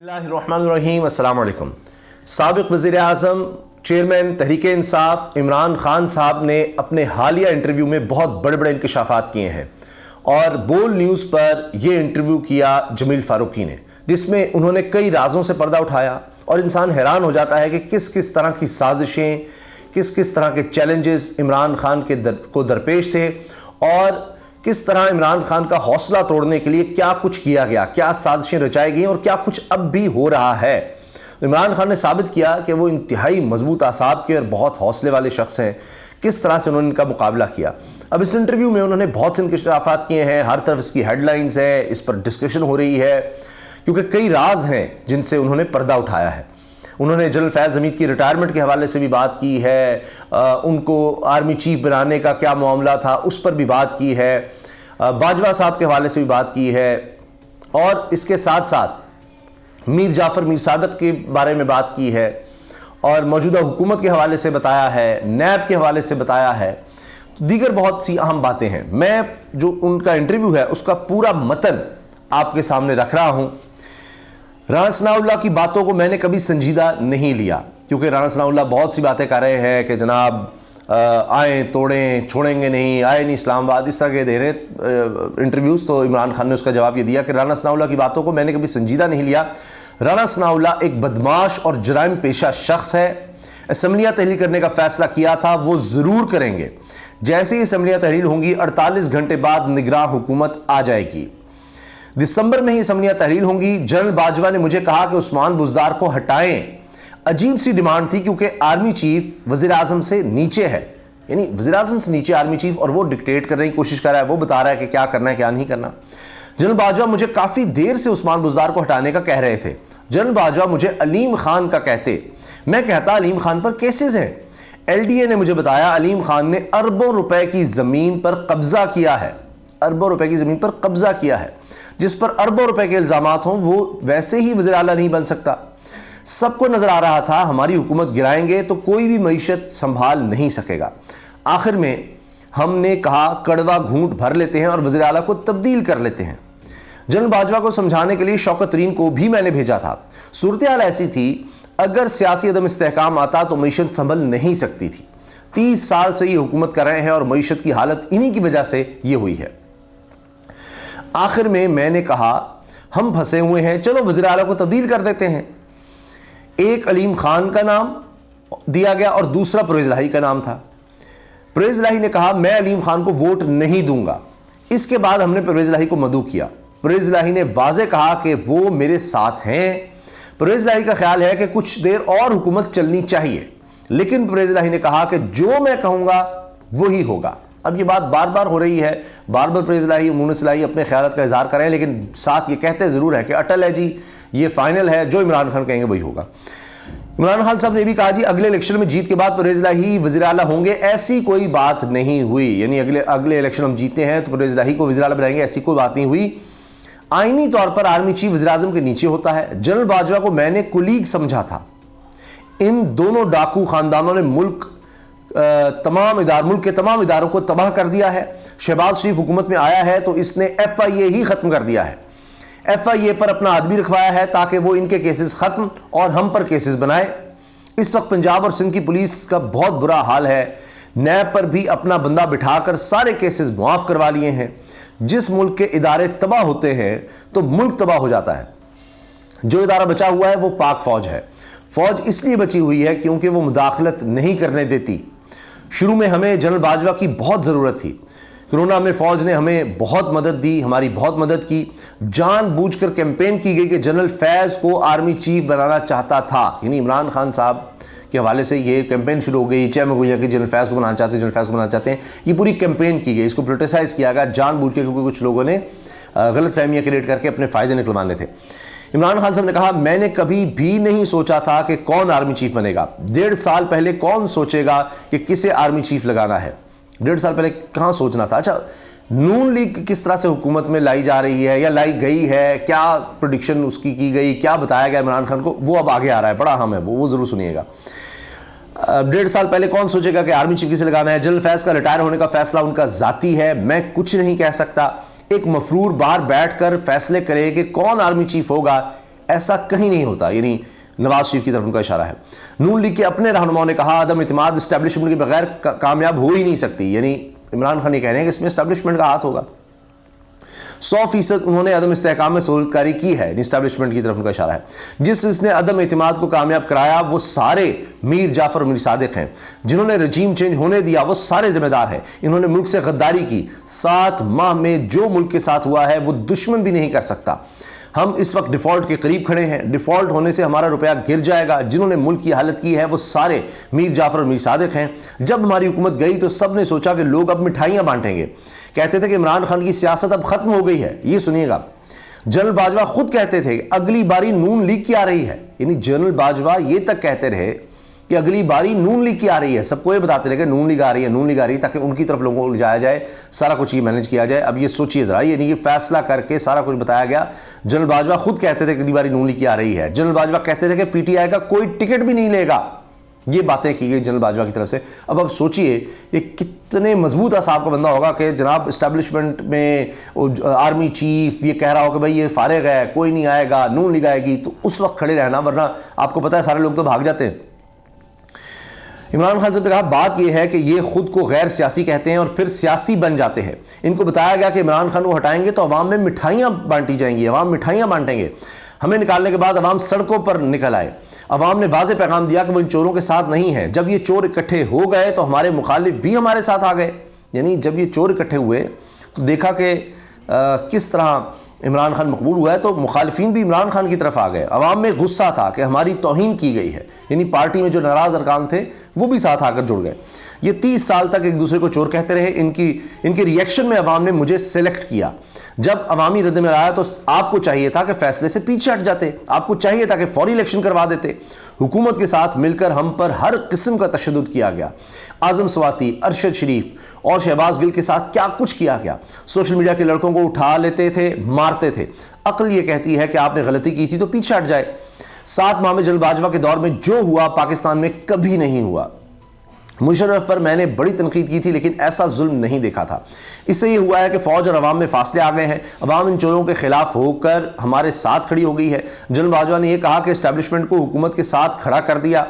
बिस्मिल्लाहिर्रहमानिर्रहीम। अस्सलाम वालेकुम। साबिक़ वज़ीर-ए-आज़म चेयरमैन तहरीक-ए-इंसाफ इमरान खान साहब ने अपने हालिया इंटरव्यू में बहुत बड़े बड़े इंकशाफात किए हैं और बोल न्यूज़ पर यह इंटरव्यू किया जमील फ़ारूकी ने, जिसमें उन्होंने कई राज़ों से पर्दा उठाया और इंसान हैरान हो जाता है कि किस किस तरह की साजिशें, किस किस तरह के चैलेंजेस इमरान खान को दरपेश थे और किस तरह इमरान खान का हौसला तोड़ने के लिए क्या कुछ किया गया, क्या साजिशें रचाई गई और क्या कुछ अब भी हो रहा है। इमरान खान ने साबित किया कि वो इंतहाई मजबूत आसाब के और बहुत हौसले वाले शख्स हैं। किस तरह से उन्होंने इनका मुकाबला किया। अब इस इंटरव्यू में उन्होंने बहुत से इंकशाफात किए हैं, हर तरफ इसकी हेडलाइंस है, इस पर डिस्कशन हो रही है क्योंकि कई राज हैं जिनसे उन्होंने पर्दा उठाया है। उन्होंने जनरल फैज़ हमीद की रिटायरमेंट के हवाले से भी बात की है, उनको आर्मी चीफ बनाने का क्या मामला था उस पर भी बात की है, बाजवा साहब के हवाले से भी बात की है और इसके साथ साथ मीर जाफ़र मीर सादक के बारे में बात की है और मौजूदा हुकूमत के हवाले से बताया है, नैब के हवाले से बताया है, तो दीगर बहुत सी अहम बातें हैं। मैं जो उनका इंटरव्यू है उसका पूरा मतन आपके सामने रख रहा हूँ। राना सनाउल्लाह की बातों को मैंने कभी संजीदा नहीं लिया क्योंकि राना सनाउल्लाह बहुत सी बातें कर रहे हैं कि जनाब आए तोड़ें, छोड़ेंगे नहीं, आए नहीं इस्लामाबाद, इस तरह के दे रहे इंटरव्यूज़। तो इमरान खान ने उसका जवाब ये दिया कि राना सनाउल्लाह की बातों को मैंने कभी संजीदा नहीं लिया। राना सनाउल्लाह एक बदमाश और जराइम पेशा शख्स है। असम्बलियाँ तहलील करने का फैसला किया था, वो ज़रूर करेंगे। जैसे ही असम्बलियाँ तहलील होंगी 48 घंटे बाद निगरान हुकूमत आ जाएगी। दिसंबर में ही असम्बलियाँ तहलील होंगी। जनरल बाजवा ने मुझे कहा कि उस्मान बुज़दार को हटाएं। अजीब सी डिमांड थी क्योंकि आर्मी चीफ वज़ीर आज़म से नीचे है, यानी वज़ीर आज़म से नीचे आर्मी चीफ, और वो डिक्टेट करने की कोशिश कर रहा है, वो बता रहा है कि क्या करना है क्या नहीं करना। जनरल बाजवा मुझे काफ़ी देर से उस्मान बुज़दार को हटाने का कह रहे थे। जनरल बाजवा मुझे अलीम खान का कहते, मैं कहता अलीम खान पर केसेस हैं। LDA ने मुझे बताया अलीम खान ने अरबों रुपए की ज़मीन पर कब्जा किया है, अरबों रुपए की ज़मीन पर कब्जा किया है। जिस पर अरबों रुपए के इल्ज़ामात हों वो वैसे ही वज़ीर आला नहीं बन सकता। सबको नजर आ रहा था हमारी हुकूमत गिराएंगे तो कोई भी मईशत संभाल नहीं सकेगा। आखिर में हमने कहा कड़वा घूंट भर लेते हैं और वज़ीर आला को तब्दील कर लेते हैं। जनरल बाजवा को समझाने के लिए शौकत तरीन को भी मैंने भेजा था। सूरत हाल ऐसी थी, अगर सियासी अदम इस्तेहकाम आता तो मईशत संभल नहीं सकती थी। 30 साल से ये हुकूमत कर रहे हैं और मईशत की हालत इन्हीं की वजह से ये हुई है। आखिर में मैंने कहा हम फंसे हुए हैं, चलो वज़ीर आला को तब्दील कर देते हैं। एक अलीम खान का नाम दिया गया और दूसरा परवेज़ इलाही का नाम था। परवेज़ इलाही ने कहा मैं अलीम खान को वोट नहीं दूंगा। इसके बाद हमने परवेज़ इलाही को मदऊ किया। परवेज़ इलाही ने वाज़े कहा कि वो मेरे साथ हैं। परवेज़ इलाही का ख्याल है कि कुछ देर और हुकूमत चलनी चाहिए, लेकिन परवेज़ इलाही ने कहा कि जो मैं कहूँगा वही होगा। अब ये बात बार बार हो रही है, बार बार परवेज़ इलाही, मुनीस इलाही अपने ख्यालात का इजहार करें, लेकिन साथ ये कहते ज़रूर है कि अटल है जी, ये फाइनल है, जो इमरान खान कहेंगे वही होगा। इमरान खान साहब ने भी कहा जी अगले इलेक्शन में जीत के बाद परवेज़ इलाही वज़ीर आला होंगे, ऐसी कोई बात नहीं हुई। यानी अगले इलेक्शन हम जीते हैं तो परवेज़ इलाही को वज़ीर आला बनाएंगे, ऐसी कोई बात नहीं हुई। आईनी तौर पर आर्मी चीफ वज़ीर आज़म के नीचे होता है। जनरल बाजवा को मैंने कुलीग समझा था। इन दोनों डाकू खानदानों ने मुल्क के तमाम इदारों को तबाह कर दिया है। शहबाज शरीफ हुकूमत में आया है तो इसने FIA ही ख़त्म कर दिया है। FIA पर अपना आदमी रखवाया है ताकि वो इनके केसेस ख़त्म और हम पर केसेस बनाए। इस वक्त पंजाब और सिंध की पुलिस का बहुत बुरा हाल है। नैब पर भी अपना बंदा बिठाकर सारे केसेस मुआफ़ करवा लिए हैं। जिस मुल्क के इदारे तबाह होते हैं तो मुल्क तबाह हो जाता है। जो इदारा बचा हुआ है वो पाक फ़ौज है। फ़ौज इसलिए बची हुई है क्योंकि वो मुदाखलत नहीं करने देती। शुरू में हमें जनरल बाजवा की बहुत ज़रूरत थी। कोरोना में फ़ौज ने हमें बहुत मदद दी, हमारी बहुत मदद की। जानबूझकर कैंपेन की गई कि जनरल फैज़ को आर्मी चीफ बनाना चाहता था, यानी इमरान खान साहब के हवाले से ये कैंपेन शुरू हो गई। चैम गोया कि जनरल फैज़ को बनाना चाहते हैं, जनरल फैज़ को बनाना चाहते हैं। ये पूरी कैंपेन की गई, इसको पोलिटिसाइज़ किया गया जानबूझ के, क्योंकि कुछ लोगों ने गलत फहमियाँ क्रिएट करके अपने फ़ायदे निकलवाने थे। इमरान खान साहब ने कहा मैंने कभी भी नहीं सोचा था कि कौन आर्मी चीफ बनेगा। 1.5 साल पहले कौन सोचेगा कि किसे आर्मी चीफ लगाना है। 1.5 साल पहले कहाँ सोचना था। अच्छा, नून लीग किस तरह से हुकूमत में लाई जा रही है या लाई गई है, क्या प्रेडिक्शन उसकी की गई, क्या बताया गया इमरान खान को, वो अब आगे आ रहा है, बड़ा अहम है, वो ज़रूर सुनिएगा। 1.5 साल पहले कौन सोचेगा कि आर्मी चीफ किसे लगाना है। जनरल फैज़ का रिटायर होने का फैसला उनका ज़ाती है, मैं कुछ नहीं कह सकता। एक मफरूर बाहर बैठकर फैसले करे कि कौन आर्मी चीफ होगा, ऐसा कहीं नहीं होता। यानी नवाज शरीफ की तरफ उनका इशारा है। नून लीग के अपने रहनुमाओं ने कहा अदम इत्मीनान इस्टेब्लिशमेंट के बगैर कामयाब हो ही नहीं सकती। यानी इमरान खान ये कह रहे हैं कि इसमें इस्टेब्लिशमेंट का हाथ होगा। 100% उन्होंने अदम इस्तेहकाम में सहूलतकारी की है, इस्टेब्लिशमेंट की तरफ उनका इशारा है। जिसने अदम इत्मीनान को कामयाब कराया वो सारे मीर जाफर और मीर सादिक हैं। जिन्होंने रजीम चेंज होने दिया वो सारे जिम्मेदार हैं। इन्होंने मुल्क से गद्दारी की। 7 माह में जो मुल्क के साथ हुआ है वो दुश्मन भी नहीं कर सकता। हम इस वक्त डिफॉल्ट के करीब खड़े हैं। डिफॉल्ट होने से हमारा रुपया गिर जाएगा। जिन्होंने मुल्क की हालत की है वो सारे मीर जाफर और मीर सादिक हैं। जब हमारी हुकूमत गई तो सब ने सोचा कि लोग अब मिठाइयां बांटेंगे। कहते थे कि इमरान खान की सियासत अब खत्म हो गई है। ये सुनिएगा, जनरल बाजवा खुद कहते थे कि अगली बारी नून लीग की आ रही है। यानी जनरल बाजवा ये तक कहते रहे कि अगली बारी नून लीग की आ रही है। सबको ये बताते रहे कि नून लीग आ रही है, नून लीग आ रही है, ताकि उनकी तरफ लोगों को जाया जाए, सारा कुछ ये मैनेज किया जाए। अब ये सोचिए जरा, ये फैसला करके सारा कुछ बताया गया। जनरल बाजवा खुद कहते थे कि अगली बारी नून लीग की आ रही है। जनरल बाजवा कहते थे कि पीटीआई का कोई टिकट भी नहीं लेगा। ये बातें की गई जनरल बाजवा की तरफ से। अब सोचिए ये कितने मजबूत असाब का बंदा होगा कि जनाब इस्टेब्लिशमेंट में आर्मी चीफ ये कह रहा हो कि भाई ये फारिग है, कोई नहीं आएगा, नून लीग आएगी, तो उस वक्त खड़े रहना, वरना आपको पता है सारे लोग तो भाग जाते हैं। इमरान खान साहब ने कहा बात यह है कि ये खुद को गैर सियासी कहते हैं और फिर सियासी बन जाते हैं। इनको बताया गया कि इमरान खान को हटाएंगे तो अवाम में मिठाइयाँ बांटी जाएंगी, अवाम मिठाइयाँ बांटेंगे। हमें निकालने के बाद अवाम सड़कों पर निकल आए। अवाम ने वाज़े पैगाम दिया कि वो इन चोरों के साथ नहीं है। जब ये चोर इकट्ठे हो गए तो हमारे मुखालिफ भी हमारे साथ आ गए। यानी जब ये चोर इकट्ठे हुए तो देखा कि किस तरह इमरान खान मकबूल हुआ है, तो मुखालिफिन भी इमरान खान की तरफ आ गए। अवाम में गुस्सा था कि हमारी तौहीन की गई है। यानी पार्टी में जो नाराज़ अरकान थे वो भी साथ आकर जुड़ गए। ये 30 साल तक एक दूसरे को चोर कहते रहे। इनके रिएक्शन में अवाम ने मुझे सेलेक्ट किया। जब अवामी रद्द में आया तो आपको चाहिए था कि फैसले से पीछे हट जाते, आपको चाहिए था कि फौरी इलेक्शन करवा देते। हुकूमत के साथ मिलकर हम पर हर किस्म का तशद्दुद किया गया। आज़म स्वाति, अरशद शरीफ और शहबाज गिल के साथ क्या कुछ किया गया। सोशल मीडिया के लड़कों को उठा लेते थे, मारते थे। अक्ल ये कहती है कि आपने गलती की थी तो पीछे हट जाए। 7 माह में जनरल बाजवा के दौर में जो हुआ पाकिस्तान में कभी नहीं हुआ। मुशर्रफ पर मैंने बड़ी तनकीद की थी लेकिन ऐसा जुल्म नहीं देखा था। इससे यह हुआ है कि फ़ौज और अवाम में फासले आ गए हैं। अवाम इन चोरों के खिलाफ होकर हमारे साथ खड़ी हो गई है। जनरल बाजवा ने यह कहा कि इस्टेब्लिशमेंट को हुकूमत के साथ खड़ा कर दिया।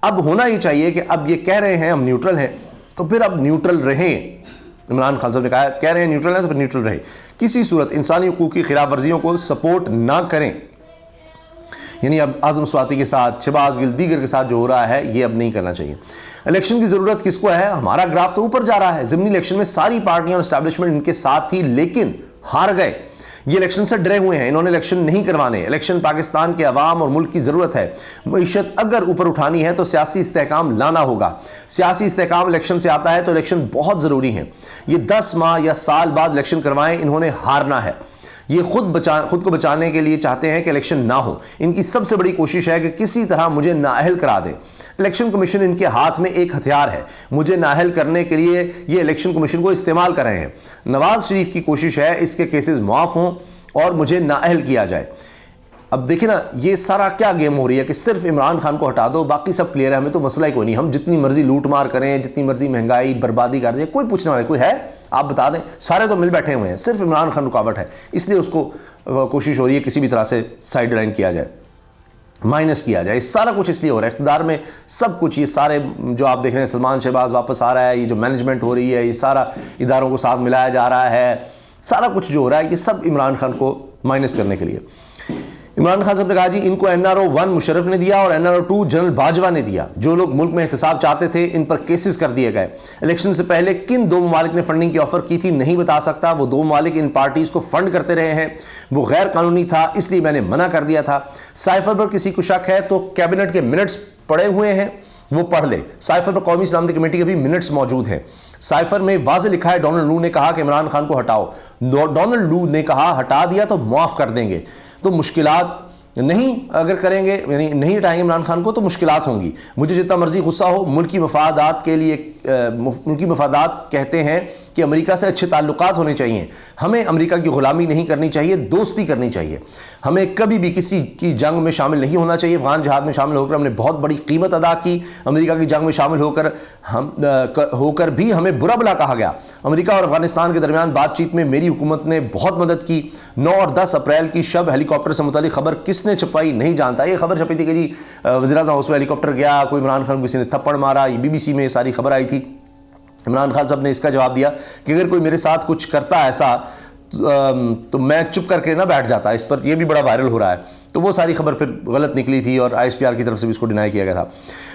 अब होना ही चाहिए कि अब ये कह रहे हैं हम न्यूट्रल हैं तो फिर अब न्यूट्रल रहें। इमरान खान साहब ने कहा कह रहे हैं न्यूट्रल हैं तो फिर न्यूट्रल रहे। किसी सूरत इंसानी हुकूक की खिलाफ वर्जियों को सपोर्ट ना करें। यानी अब आज़म स्वाति के साथ, शहबाज गिल, दीगर के साथ जो हो रहा है ये अब नहीं करना चाहिए। इलेक्शन की ज़रूरत किसको है? हमारा ग्राफ तो ऊपर जा रहा है। ज़िमनी इलेक्शन में सारी पार्टियां और इस्टेब्लिशमेंट इनके साथ थी लेकिन हार गए। ये इलेक्शन से डरे हुए हैं, इन्होंने इलेक्शन नहीं करवाने। इलेक्शन पाकिस्तान के अवाम और मुल्क की ज़रूरत है। मईशत अगर ऊपर उठानी है तो सियासी इस्तेहकाम लाना होगा। सियासी इस्तेहकाम इलेक्शन से आता है तो इलेक्शन बहुत ज़रूरी है। ये 10 माह या साल बाद इलेक्शन करवाएं, इन्होंने हारना है। ये खुद को बचाने के लिए चाहते हैं कि इलेक्शन ना हो। इनकी सबसे बड़ी कोशिश है कि किसी तरह मुझे नाअहल करा दें। इलेक्शन कमीशन इनके हाथ में एक हथियार है। मुझे नाअहल करने के लिए ये इलेक्शन कमीशन को इस्तेमाल कर रहे हैं। नवाज शरीफ की कोशिश है इसके केसेस मुआफ़ हों और मुझे नाअहल किया जाए। अब देखिए ना, ये सारा क्या गेम हो रही है कि सिर्फ इमरान खान को हटा दो, बाकी सब क्लियर है, हमें तो मसला ही कोई नहीं। हम जितनी मर्जी लूट मार करें, जितनी मर्जी महंगाई बर्बादी कर दें, कोई पूछने वाला कोई है? आप बता दें, सारे तो मिल बैठे हुए हैं, सिर्फ इमरान खान रुकावट है। इसलिए उसको कोशिश हो रही है किसी भी तरह से साइड लाइन किया जाए, माइनस किया जाए। सारा कुछ इसलिए हो रहा है इख्तिदार में सब कुछ। ये सारे जो आप देख रहे हैं, सलमान शहबाज वापस आ रहा है, ये जो मैनेजमेंट हो रही है, ये सारा इदारों को साथ मिलाया जा रहा है, सारा कुछ जो हो रहा है ये सब इमरान खान को माइनस करने के लिए। इमरान खान साहब ने कहा जी इनको NRO 1 मुशर्रफ ने दिया और NRO 2 जनरल बाजवा ने दिया। जो लोग मुल्क में एहतसाब चाहते थे इन पर केसेस कर दिए गए। इलेक्शन से पहले किन 2 ममालिक ने फंडिंग की ऑफर की थी नहीं बता सकता। वो 2 ममालिक इन पार्टीज को फंड करते रहे हैं। वो गैर कानूनी था इसलिए मैंने मना कर दिया था। साइफर पर किसी को शक है तो कैबिनेट के मिनट्स पड़े हुए हैं, वो पढ़ ले। साइफर पर कौमी सलामती कमेटी के भी मिनट्स मौजूद हैं। साइफर में वाज़े लिखा है डोनाल्ड लू ने कहा कि इमरान खान को हटाओ। डोनाल्ड लू ने कहा हटा दिया तो मुआफ़ कर देंगे। तो मुश्किलात नहीं, अगर करेंगे यानी नहीं हटाएंगे इमरान खान को तो मुश्किलात होंगी। मुझे जितना मर्जी गुस्सा हो, मुल्की मफादात के लिए मुल्की मफादात कहते हैं कि अमेरिका से अच्छे ताल्लुकात होने चाहिए। हमें अमेरिका की ग़ुलामी नहीं करनी चाहिए, दोस्ती करनी चाहिए। हमें कभी भी किसी की जंग में शामिल नहीं होना चाहिए। अफगान जहाद में शामिल होकर हमने बहुत बड़ी कीमत अदा की। अमेरिका की जंग में शामिल होकर भी हमें बुरा भला कहा गया। अमेरिका और अफगानिस्तान के दरमियान बातचीत में मेरी हुकूमत ने बहुत मदद की। 9 और 10 अप्रैल की शब हेलीकॉप्टर से मुतालिक खबर किसने किसने छपाई नहीं जानता। ये खबर छपी थी कि जी वज़ीर-ए-आज़म हाउस में हेलीकॉप्टर गया, कोई इमरान खान को किसी ने थप्पड़ मारा, ये BBC में सारी खबर आई थी। इमरान खान साहब ने इसका जवाब दिया कि अगर कोई मेरे साथ कुछ करता ऐसा तो मैं चुप करके ना बैठ जाता। इस पर यह भी बड़ा वायरल हो रहा है। तो वो सारी खबर फिर गलत निकली थी और ISPR की तरफ से भी इसको डिनाई किया गया था।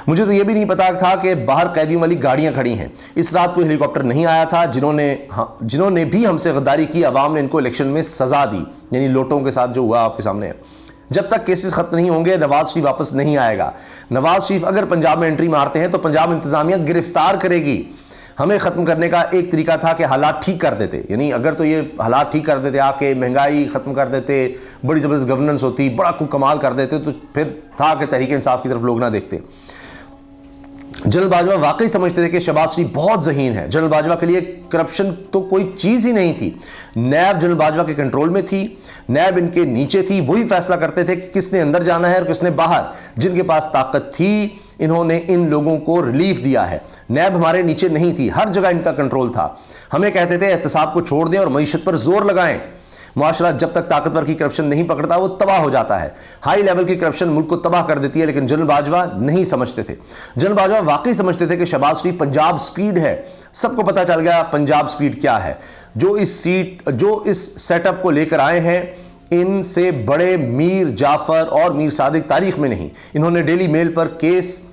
मुझे तो ये भी नहीं पता था कि बाहर कैदियों वाली गाड़ियां खड़ी हैं। इस रात कोई हेलीकॉप्टर नहीं आया था। जिन्होंने भी हमसे गद्दारी की, अवाम ने इनको इलेक्शन में सजा दी, यानी लोटों के साथ जो हुआ आपके सामने है। जब तक केसेस खत्म नहीं होंगे नवाज शरीफ वापस नहीं आएगा। नवाज शरीफ अगर पंजाब में एंट्री मारते हैं तो पंजाब इंतजामिया गिरफ्तार करेगी। हमें ख़त्म करने का एक तरीका था कि हालात ठीक कर देते, यानी अगर तो ये हालात ठीक कर देते, आके महंगाई ख़त्म कर देते, बड़ी ज़बरदस्त गवर्नेंस होती, बड़ा कुछ कमाल कर देते, तो फिर था कि तहरीक इंसाफ की तरफ लोग ना देखते। जनरल बाजवा वाकई समझते थे कि शहबाज शरीफ बहुत ज़हीन है। जनरल बाजवा के लिए करप्शन तो कोई चीज़ ही नहीं थी। नैब जनरल बाजवा के कंट्रोल में थी, नैब इनके नीचे थी, वही फैसला करते थे कि किसने अंदर जाना है और किसने बाहर। जिनके पास ताकत थी इन्होंने इन लोगों को रिलीफ दिया है। नैब हमारे नीचे नहीं थी, हर जगह इनका कंट्रोल था। हमें कहते थे एहतसाब को छोड़ दें और मईशत पर जोर लगाएं। मुआशरा जब तक ताकतवर की करप्शन नहीं पकड़ता वो तबाह हो जाता है। हाई लेवल की करप्शन मुल्क को तबाह कर देती है, लेकिन जनरल बाजवा नहीं समझते थे। जनरल बाजवा वाकई समझते थे कि शहबाज शरीफ पंजाब स्पीड है। सबको पता चल गया पंजाब स्पीड क्या है। जो इस सेटअप को लेकर आए हैं, इनसे बड़े मीर जाफर और मीर सादिक तारीख में नहीं। इन्होंने डेली मेल पर केस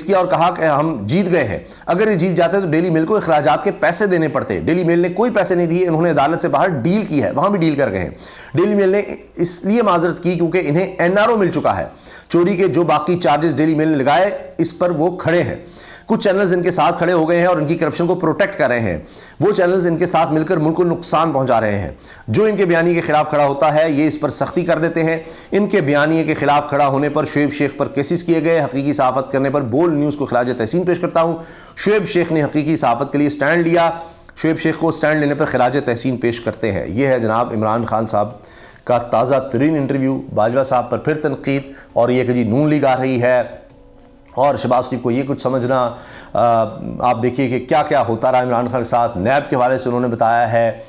किया और कहा कि हम जीत गए हैं। अगर ये जीत जाते तो डेली मेल को अखराजात के पैसे देने पड़ते। डेली मेल ने कोई पैसे नहीं दिए, इन्होंने अदालत से बाहर डील की है, वहां भी डील कर गए हैं। डेली मेल ने इसलिए माजरत की क्योंकि इन्हें NRO मिल चुका है। चोरी के जो बाकी चार्जेस डेली मेल ने लगाए इस पर वो खड़े हैं। कुछ चैनल्स इनके साथ खड़े हो गए हैं और इनकी करप्शन को प्रोटेक्ट कर रहे हैं। वो चैनल्स इनके साथ मिलकर मुल्क को नुकसान पहुंचा रहे हैं। जो इनके बयानी के खिलाफ खड़ा होता है ये इस पर सख्ती कर देते हैं। इनके बयानी के खिलाफ खड़ा होने पर शुएब शेख पर केसेस किए गए। हकीकी सहाफत करने पर बोल्ड न्यूज़ को खिराज तहसीन पेश करता हूँ। शुएब शेख ने हकीकी सहाफत के लिए स्टैंड लिया। शुएब शेख को स्टैंड लेने पर खिराज तहसीन पेश करते हैं। यह है जनाब इमरान खान साहब का ताज़ा तरीन इंटरव्यू। बाजवा साहब पर फिर तनकीद और यह कि जी नून लीग आ रही है और शहबाज शरीफ को ये कुछ समझना। आप देखिए कि क्या क्या होता रहा इमरान खान के साथ। नैब के हवाले से उन्होंने बताया है,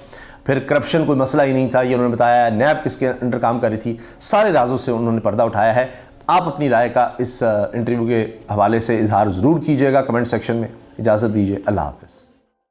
फिर करप्शन कोई मसला ही नहीं था ये उन्होंने बताया है। नैब किसके अंडर काम कर रही थी, सारे राजों से उन्होंने पर्दा उठाया है। आप अपनी राय का इस इंटरव्यू के हवाले से इजहार ज़रूर कीजिएगा कमेंट सेक्शन में। इजाज़त दीजिए, अल्लाह हाफ़िज़।